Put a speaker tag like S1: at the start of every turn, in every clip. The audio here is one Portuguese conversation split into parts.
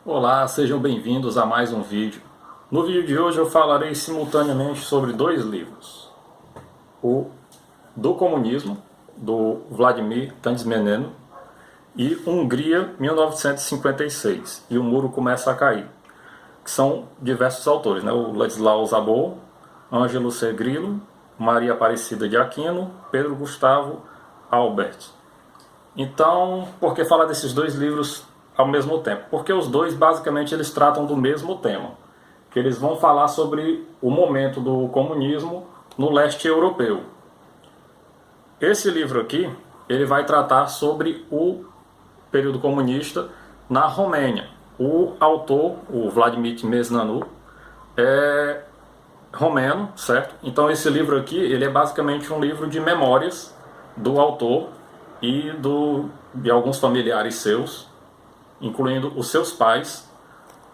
S1: Olá, sejam bem-vindos a mais um vídeo. No vídeo de hoje eu falarei simultaneamente sobre dois livros. O Do Comunismo, do Vladimir Tanzmeneno, e Hungria, 1956, e o Muro Começa a Cair, que são diversos autores, né? O Ladislau Szabó, Ângelo Segrilo, Maria Aparecida de Aquino, Pedro Gustavo Albert. Então, por que falar desses dois livros ao mesmo tempo? Porque os dois, basicamente, eles tratam do mesmo tema, que eles vão falar sobre o momento do comunismo no leste europeu. Esse livro aqui, ele vai tratar sobre o período comunista na Romênia. O autor, o Vladimir Mesnanu, é romeno, certo? Então esse livro aqui, ele é basicamente um livro de memórias do autor e de alguns familiares seus, incluindo os seus pais,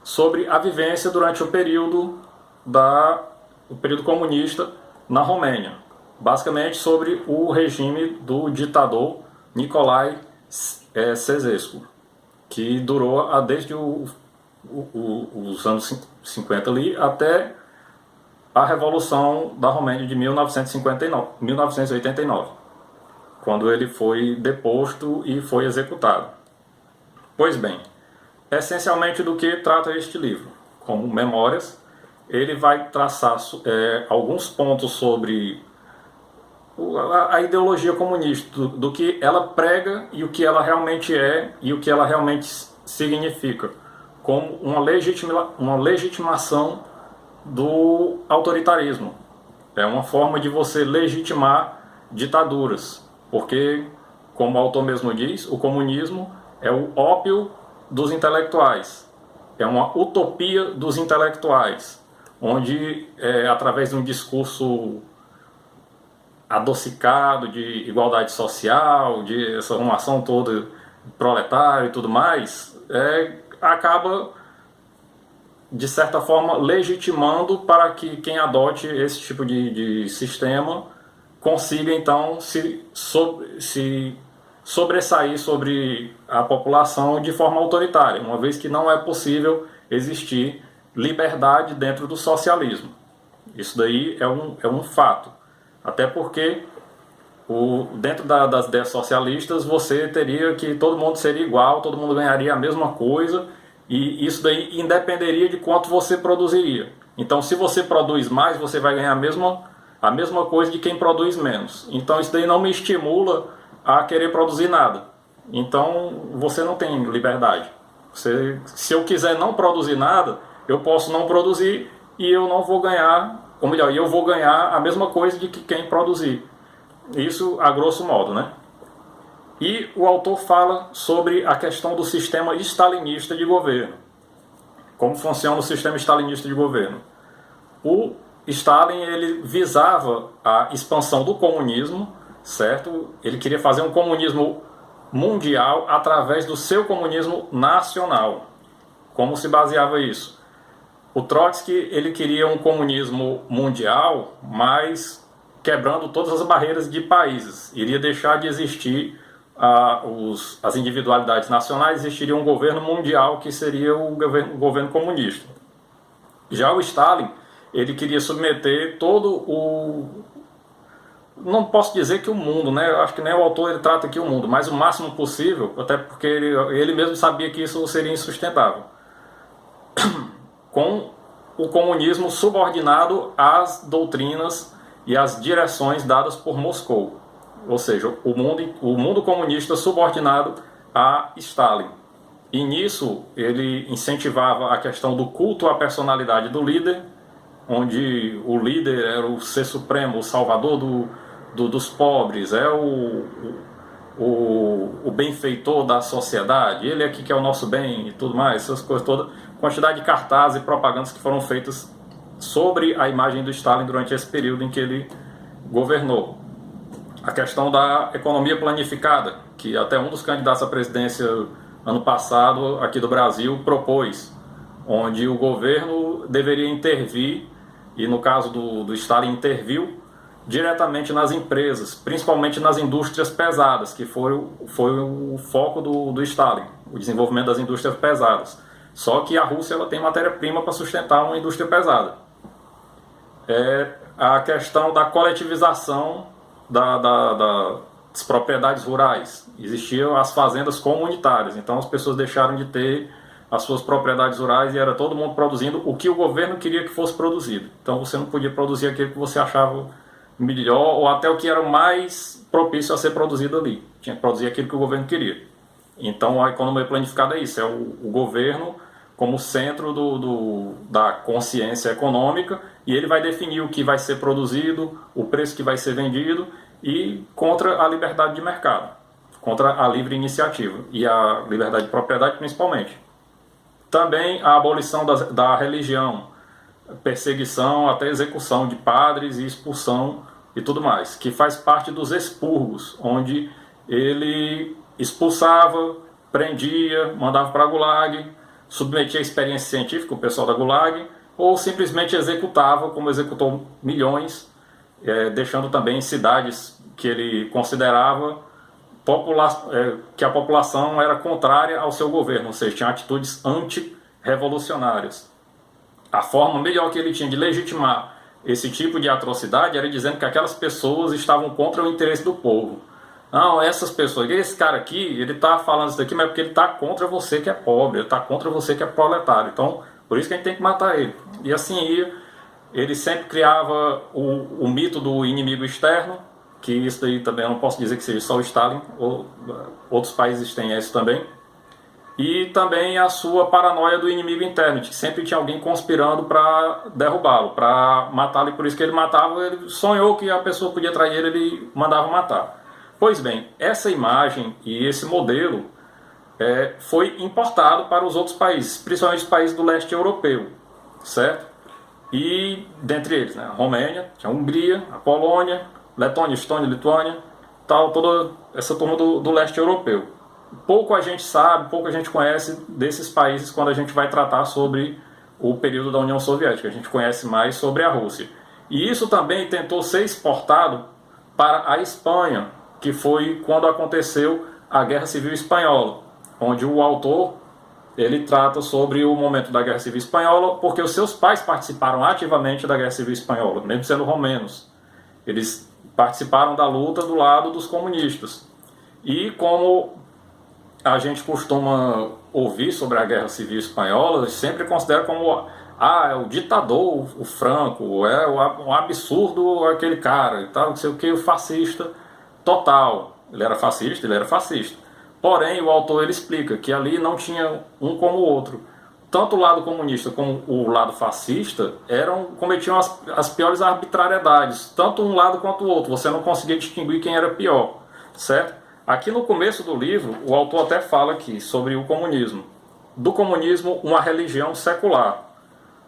S1: sobre a vivência durante o período comunista na Romênia. Basicamente sobre o regime do ditador Nicolae Ceausescu, que durou desde os anos 50 ali até a Revolução da Romênia de 1989, quando ele foi deposto e foi executado. Pois bem, essencialmente do que trata este livro? Como memórias, ele vai traçar alguns pontos sobre a ideologia comunista, do que ela prega e o que ela realmente é e o que ela realmente significa, como uma legitimação do autoritarismo. É uma forma de você legitimar ditaduras, porque, como o autor mesmo diz, o comunismo é o ópio dos intelectuais, é uma utopia dos intelectuais, onde, através de um discurso adocicado de igualdade social, de essa arrumação toda proletária e tudo mais, acaba, de certa forma, legitimando para que quem adote esse tipo de sistema consiga, então, se sobressair sobre a população de forma autoritária, uma vez que não é possível existir liberdade dentro do socialismo. Isso daí é um fato. Até porque dentro das ideias socialistas você teria que todo mundo seria igual, todo mundo ganharia a mesma coisa, e isso daí independeria de quanto você produziria. Então, se você produz mais, você vai ganhar a mesma coisa de quem produz menos. Então, isso daí não me estimula a querer produzir nada. Então, você não tem liberdade. Se eu quiser não produzir nada, eu posso não produzir e eu não vou ganhar, ou melhor, eu vou ganhar a mesma coisa de que quem produzir. Isso a grosso modo, né? E o autor fala sobre a questão do sistema stalinista de governo. Como funciona o sistema stalinista de governo? O Stalin, ele visava a expansão do comunismo, certo? Ele queria fazer um comunismo mundial através do seu comunismo nacional. Como se baseava isso? O Trotsky, ele queria um comunismo mundial, mas quebrando todas as barreiras de países. Iria deixar de existir as individualidades nacionais, existiria um governo mundial que seria o governo comunista. Já o Stalin, ele queria submeter não posso dizer que o mundo, né? Eu acho que nem o autor ele trata aqui o mundo, mas o máximo possível, até porque ele mesmo sabia que isso seria insustentável, com o comunismo subordinado às doutrinas e às direções dadas por Moscou. Ou seja, o mundo comunista subordinado a Stalin. E nisso ele incentivava a questão do culto à personalidade do líder, onde o líder era o ser supremo, o salvador dos pobres, o benfeitor da sociedade, ele aqui que é o nosso bem e tudo mais, essas coisas todas. Quantidade de cartazes e propagandas que foram feitas sobre a imagem do Stalin durante esse período em que ele governou. A questão da economia planificada, que até um dos candidatos à presidência ano passado aqui do Brasil propôs, onde o governo deveria intervir, e no caso do Stalin interviu diretamente nas empresas, principalmente nas indústrias pesadas, que foi o foco do Stalin, o desenvolvimento das indústrias pesadas. Só que a Rússia ela tem matéria-prima para sustentar uma indústria pesada. A questão da coletivização das propriedades rurais. Existiam as fazendas comunitárias, então as pessoas deixaram de ter as suas propriedades rurais e era todo mundo produzindo o que o governo queria que fosse produzido. Então você não podia produzir aquilo que você achava melhor ou até o que era mais propício a ser produzido ali. Tinha que produzir aquilo que o governo queria. Então a economia planificada é isso, é o governo como centro da consciência econômica, e ele vai definir o que vai ser produzido, o preço que vai ser vendido, e contra a liberdade de mercado, contra a livre iniciativa e a liberdade de propriedade principalmente. Também a abolição da religião, perseguição até execução de padres e expulsão e tudo mais, que faz parte dos expurgos, onde ele expulsava, prendia, mandava para a Gulag, submetia a experiência científica, o pessoal da Gulag, ou simplesmente executava, como executou milhões, deixando também cidades que ele considerava que a população era contrária ao seu governo, ou seja, tinha atitudes anti-revolucionárias. A forma melhor que ele tinha de legitimar esse tipo de atrocidade era dizendo que aquelas pessoas estavam contra o interesse do povo. Não, essas pessoas, esse cara aqui, ele está falando isso daqui, mas é porque ele está contra você que é pobre, ele está contra você que é proletário. Então, por isso que a gente tem que matar ele. E assim ia. Ele sempre criava o mito do inimigo externo, que isso daí também eu não posso dizer que seja só o Stalin, outros países têm isso também. E também a sua paranoia do inimigo interno, de que sempre tinha alguém conspirando para derrubá-lo, para matá-lo, e por isso que ele matava, ele sonhou que a pessoa podia trair ele, ele mandava matar. Pois bem, essa imagem e esse modelo foi importado para os outros países, principalmente os países do leste europeu, certo? E dentre eles, a Romênia, a Hungria, a Polônia, Letônia, Estônia, Lituânia, toda essa turma do leste europeu. Pouco a gente sabe, pouco a gente conhece desses países quando a gente vai tratar sobre o período da União Soviética. A gente conhece mais sobre a Rússia. E isso também tentou ser exportado para a Espanha, que foi quando aconteceu a Guerra Civil Espanhola, onde o autor ele trata sobre o momento da Guerra Civil Espanhola, porque os seus pais participaram ativamente da Guerra Civil Espanhola, mesmo sendo romenos. Eles participaram da luta do lado dos comunistas. E como a gente costuma ouvir sobre a Guerra Civil Espanhola, a gente sempre considera como é o ditador, o Franco, é um absurdo aquele cara, e tal, não sei o que, o fascista total. Ele era fascista. Porém, o autor ele explica que ali não tinha um como o outro. Tanto o lado comunista como o lado fascista cometiam as piores arbitrariedades, tanto um lado quanto o outro. Você não conseguia distinguir quem era pior, certo? Aqui no começo do livro, o autor até fala aqui sobre o comunismo. Do comunismo, uma religião secular.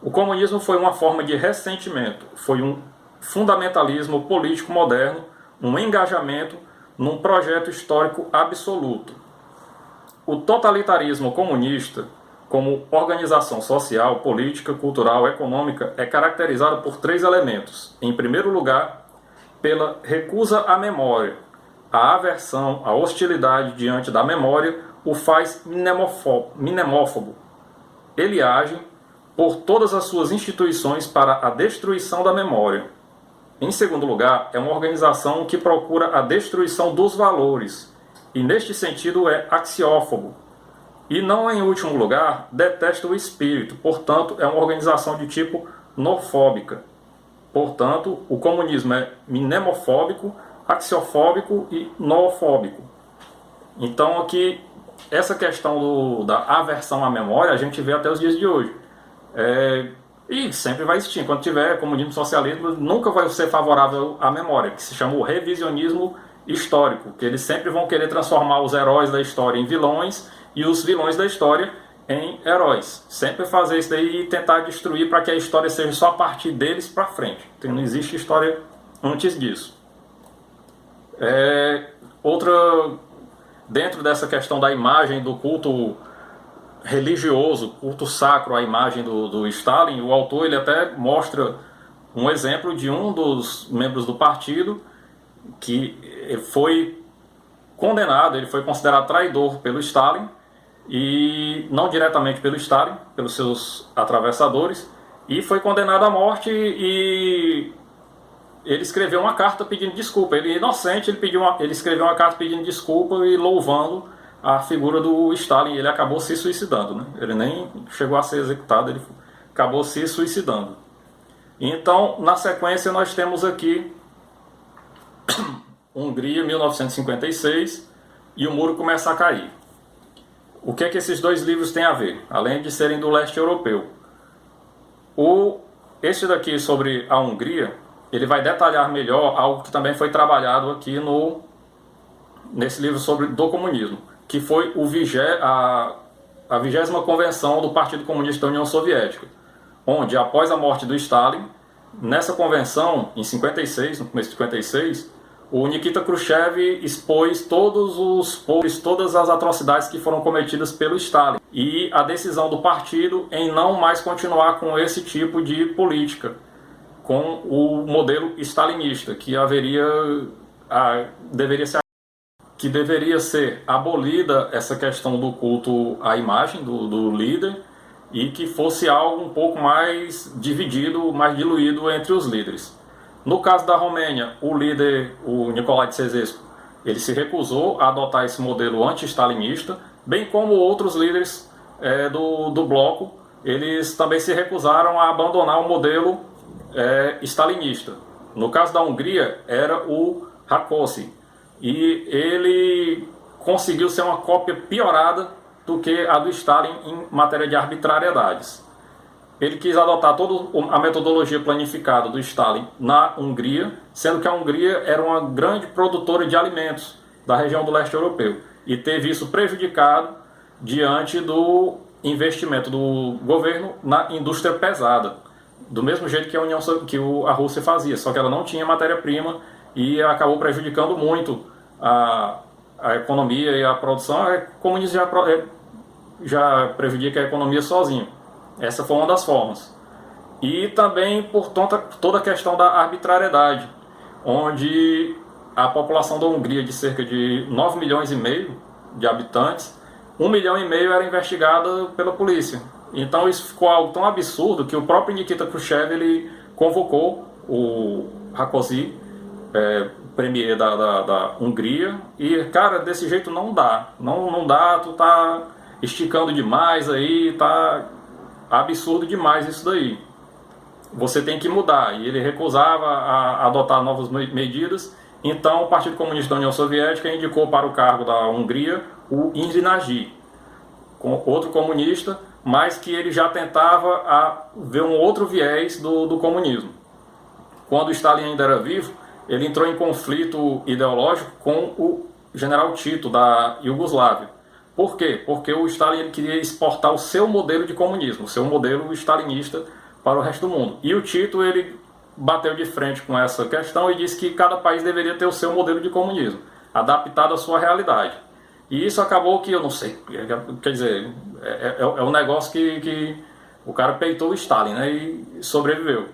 S1: O comunismo foi uma forma de ressentimento, foi um fundamentalismo político moderno, um engajamento num projeto histórico absoluto. O totalitarismo comunista, como organização social, política, cultural, econômica, é caracterizado por 3 elementos. Em primeiro lugar, pela recusa à memória. A aversão, a hostilidade diante da memória o faz mnemófobo. Ele age por todas as suas instituições para a destruição da memória. Em segundo lugar, é uma organização que procura a destruição dos valores, e neste sentido é axiófobo. E não em último lugar, detesta o espírito, portanto é uma organização de tipo noofóbica. Portanto, o comunismo é mnemofóbico, axiofóbico e noofóbico. Então aqui, essa questão da aversão à memória, a gente vê até os dias de hoje. E sempre vai existir. Quando tiver comunismo, socialismo, nunca vai ser favorável à memória, que se chama o revisionismo histórico, que eles sempre vão querer transformar os heróis da história em vilões e os vilões da história em heróis. Sempre fazer isso daí e tentar destruir para que a história seja só a partir deles para frente. Então, não existe história antes disso. Dentro dessa questão da imagem do culto religioso, culto sacro à imagem do Stalin, o autor ele até mostra um exemplo de um dos membros do partido que foi condenado, ele foi considerado traidor pelo Stalin, e não diretamente pelo Stalin, pelos seus atravessadores, e foi condenado à morte. E ele escreveu uma carta pedindo desculpa. Ele é inocente, ele escreveu uma carta pedindo desculpa e louvando a figura do Stalin. Ele acabou se suicidando, né? Ele nem chegou a ser executado, ele acabou se suicidando. Então, na sequência, nós temos aqui Hungria, 1956, e o muro começa a cair. O que é que esses dois livros têm a ver, além de serem do leste europeu? Este daqui sobre a Hungria, ele vai detalhar melhor algo que também foi trabalhado aqui nesse livro do comunismo, que foi a 20ª Convenção do Partido Comunista da União Soviética, onde, após a morte do Stalin, nessa convenção, em 56, no começo de 56, o Nikita Khrushchev expôs todas as atrocidades que foram cometidas pelo Stalin e a decisão do partido em não mais continuar com esse tipo de política, com o modelo stalinista, que deveria ser abolida essa questão do culto à imagem do líder, e que fosse algo um pouco mais dividido, mais diluído entre os líderes. No caso da Romênia, o líder, o Nicolae Ceausescu, ele se recusou a adotar esse modelo anti-stalinista, bem como outros líderes do bloco, eles também se recusaram a abandonar o modelo stalinista. No caso da Hungria, era o Rákosi, e ele conseguiu ser uma cópia piorada do que a do Stalin em matéria de arbitrariedades. Ele quis adotar toda a metodologia planificada do Stalin na Hungria, sendo que a Hungria era uma grande produtora de alimentos da região do leste europeu, e teve isso prejudicado diante do investimento do governo na indústria pesada, do mesmo jeito que a Rússia fazia, só que ela não tinha matéria-prima e acabou prejudicando muito a economia e a produção. O comunismo já prejudica a economia sozinho. Essa foi uma das formas. E também por toda a questão da arbitrariedade, onde a população da Hungria, de cerca de 9,5 milhões de habitantes, 1,5 milhão era investigada pela polícia. Então isso ficou algo tão absurdo que o próprio Nikita Khrushchev ele convocou o Rákosi, premier da Hungria, e, cara, desse jeito não dá. Não dá, tu tá esticando demais aí, tá absurdo demais isso daí. Você tem que mudar. E ele recusava a adotar novas medidas. Então o Partido Comunista da União Soviética indicou para o cargo da Hungria o Indri Nagy, outro comunista, mas que ele já tentava ver um outro viés do comunismo. Quando Stalin ainda era vivo, ele entrou em conflito ideológico com o general Tito da Iugoslávia. Por quê? Porque o Stalin ele queria exportar o seu modelo de comunismo, o seu modelo stalinista para o resto do mundo. E o Tito ele bateu de frente com essa questão e disse que cada país deveria ter o seu modelo de comunismo, adaptado à sua realidade. E isso acabou que, eu não sei, quer dizer, é um negócio que o cara peitou o Stalin, né, e sobreviveu.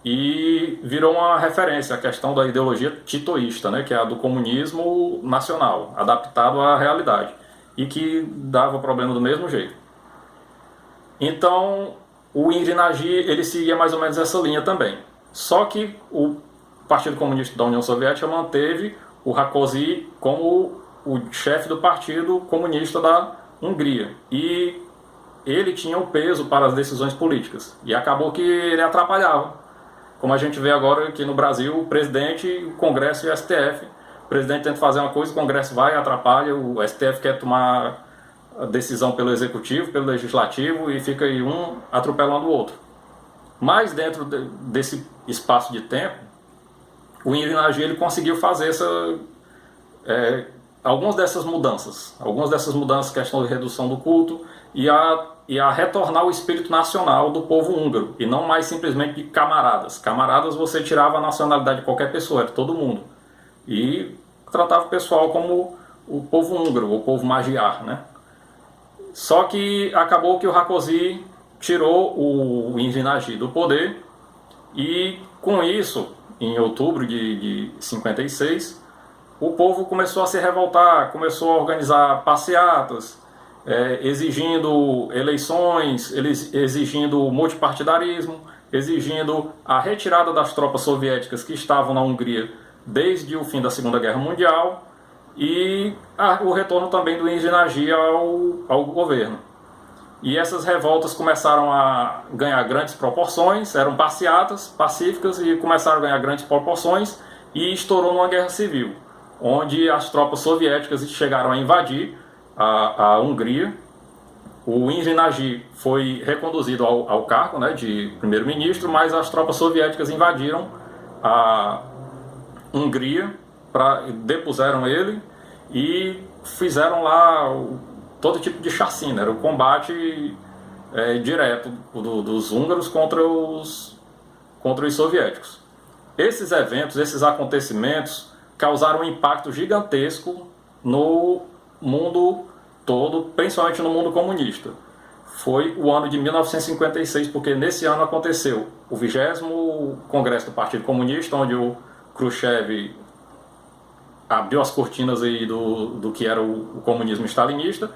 S1: E virou uma referência a questão da ideologia titoísta, né, que é a do comunismo nacional, adaptado à realidade, e que dava problema do mesmo jeito. Então, o Indri Nagy, ele seguia mais ou menos essa linha também. Só que o Partido Comunista da União Soviética manteve o Rákosi como o chefe do Partido Comunista da Hungria. E ele tinha o peso para as decisões políticas. E acabou que ele atrapalhava. Como a gente vê agora aqui no Brasil, o presidente, o Congresso e o STF. O presidente tenta fazer uma coisa, o Congresso vai e atrapalha, o STF quer tomar a decisão pelo Executivo, pelo Legislativo, e fica aí um atropelando o outro. Mas dentro desse espaço de tempo, o Indri Nagy ele conseguiu fazer algumas dessas mudanças, questão de redução do culto e a retornar o espírito nacional do povo húngaro, e não mais simplesmente de camaradas. Camaradas você tirava a nacionalidade de qualquer pessoa, era todo mundo. E tratava o pessoal como o povo húngaro, o povo magiar, né? Só que acabou que o Rákosi tirou o Indri Nagy do poder, e com isso, em outubro de 56, o povo começou a se revoltar, começou a organizar passeatas, exigindo eleições, exigindo multipartidarismo, exigindo a retirada das tropas soviéticas que estavam na Hungria desde o fim da Segunda Guerra Mundial e o retorno também do Inzhi Nagy ao governo. E essas revoltas começaram a ganhar grandes proporções, eram passeatas, pacíficas, e começaram a ganhar grandes proporções e estourou numa guerra civil, onde as tropas soviéticas chegaram a invadir a Hungria. O Inzhi Nagy foi reconduzido ao cargo, né, de primeiro-ministro, mas as tropas soviéticas invadiram a Hungria, depuseram ele e fizeram lá todo tipo de chacina. Era o combate direto dos húngaros contra os soviéticos. Esses eventos, esses acontecimentos causaram um impacto gigantesco no mundo todo, principalmente no mundo comunista. Foi o ano de 1956, porque nesse ano aconteceu o 20º Congresso do Partido Comunista, onde o Khrushchev abriu as cortinas aí do que era o comunismo stalinista,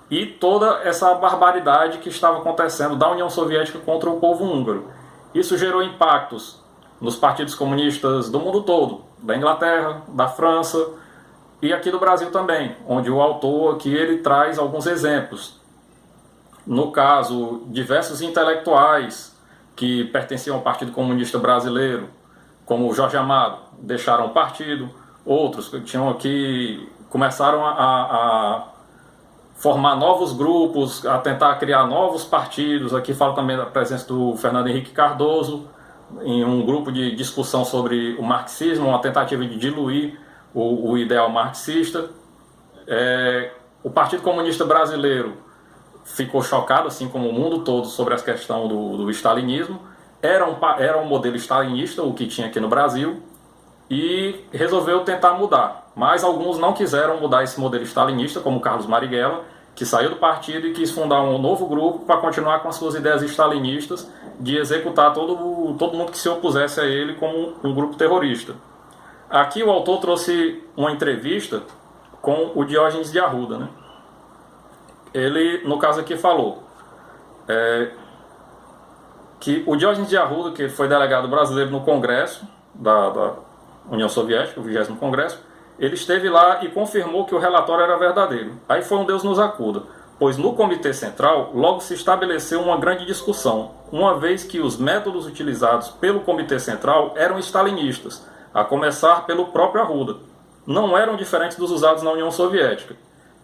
S1: e toda essa barbaridade que estava acontecendo da União Soviética contra o povo húngaro. Isso gerou impactos nos partidos comunistas do mundo todo, da Inglaterra, da França e aqui do Brasil também, onde o autor aqui ele traz alguns exemplos. No caso, diversos intelectuais que pertenciam ao Partido Comunista Brasileiro, como o Jorge Amado, deixaram o partido. Outros que começaram a formar novos grupos, a tentar criar novos partidos. Aqui falo também da presença do Fernando Henrique Cardoso, em um grupo de discussão sobre o marxismo, uma tentativa de diluir o ideal marxista. O Partido Comunista Brasileiro ficou chocado, assim como o mundo todo, sobre a questão do stalinismo. Era um modelo stalinista o que tinha aqui no Brasil, e resolveu tentar mudar. Mas alguns não quiseram mudar esse modelo stalinista, como Carlos Marighella, que saiu do partido e quis fundar um novo grupo para continuar com as suas ideias stalinistas de executar todo mundo que se opusesse a ele como um grupo terrorista. Aqui o autor trouxe uma entrevista com o Diógenes de Arruda, né? Ele, no caso aqui, falou que o Diógenes de Arruda, que foi delegado brasileiro no Congresso da União Soviética, o 20º Congresso, ele esteve lá e confirmou que o relatório era verdadeiro. Aí foi um Deus nos acuda, pois no Comitê Central logo se estabeleceu uma grande discussão, uma vez que os métodos utilizados pelo Comitê Central eram stalinistas, a começar pelo próprio Arruda. Não eram diferentes dos usados na União Soviética.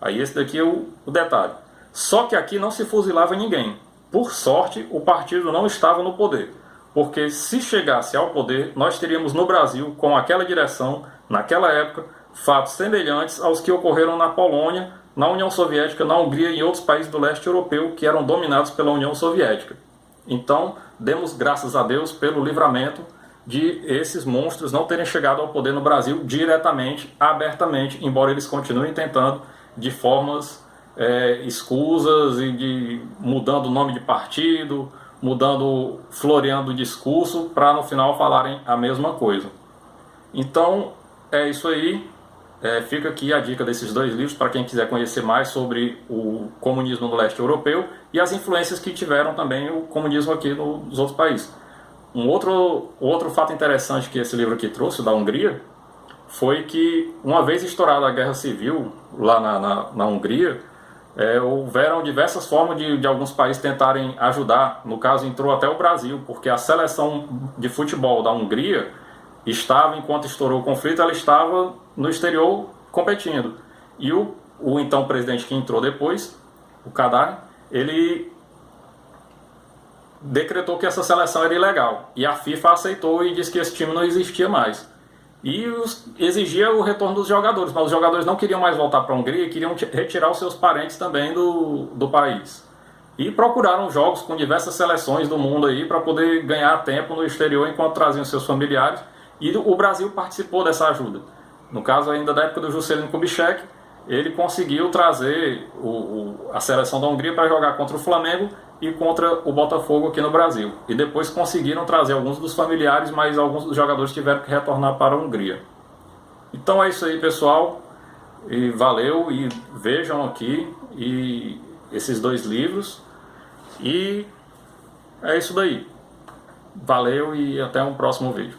S1: Aí esse daqui é o detalhe. Só que aqui não se fuzilava ninguém. Por sorte, o partido não estava no poder. Porque se chegasse ao poder, nós teríamos no Brasil, com aquela direção, naquela época, fatos semelhantes aos que ocorreram na Polônia, na União Soviética, na Hungria e em outros países do leste europeu que eram dominados pela União Soviética. Então, demos graças a Deus pelo livramento de esses monstros não terem chegado ao poder no Brasil diretamente, abertamente, embora eles continuem tentando de formas escusas e mudando o nome de partido, floreando o discurso para no final falarem a mesma coisa. Então é isso aí. Fica aqui a dica desses dois livros para quem quiser conhecer mais sobre o comunismo no leste europeu e as influências que tiveram também o comunismo aqui nos outros países. Um outro fato interessante que esse livro aqui trouxe, da Hungria, foi que uma vez estourada a guerra civil lá na Hungria, houveram diversas formas de alguns países tentarem ajudar. No caso, entrou até o Brasil, porque a seleção de futebol da Hungria estava, enquanto estourou o conflito, ela estava no exterior competindo. E o então presidente que entrou depois, o Kadar, ele decretou que essa seleção era ilegal. E a FIFA aceitou e disse que esse time não existia mais. E exigia o retorno dos jogadores, mas os jogadores não queriam mais voltar para a Hungria, queriam retirar os seus parentes também do país. E procuraram jogos com diversas seleções do mundo aí para poder ganhar tempo no exterior enquanto traziam seus familiares. E o Brasil participou dessa ajuda. No caso ainda da época do Juscelino Kubitschek, ele conseguiu trazer a seleção da Hungria para jogar contra o Flamengo e contra o Botafogo aqui no Brasil. E depois conseguiram trazer alguns dos familiares, mas alguns dos jogadores tiveram que retornar para a Hungria. Então é isso aí, pessoal. E valeu, e vejam aqui, e esses 2 livros. E é isso daí. Valeu e até um próximo vídeo.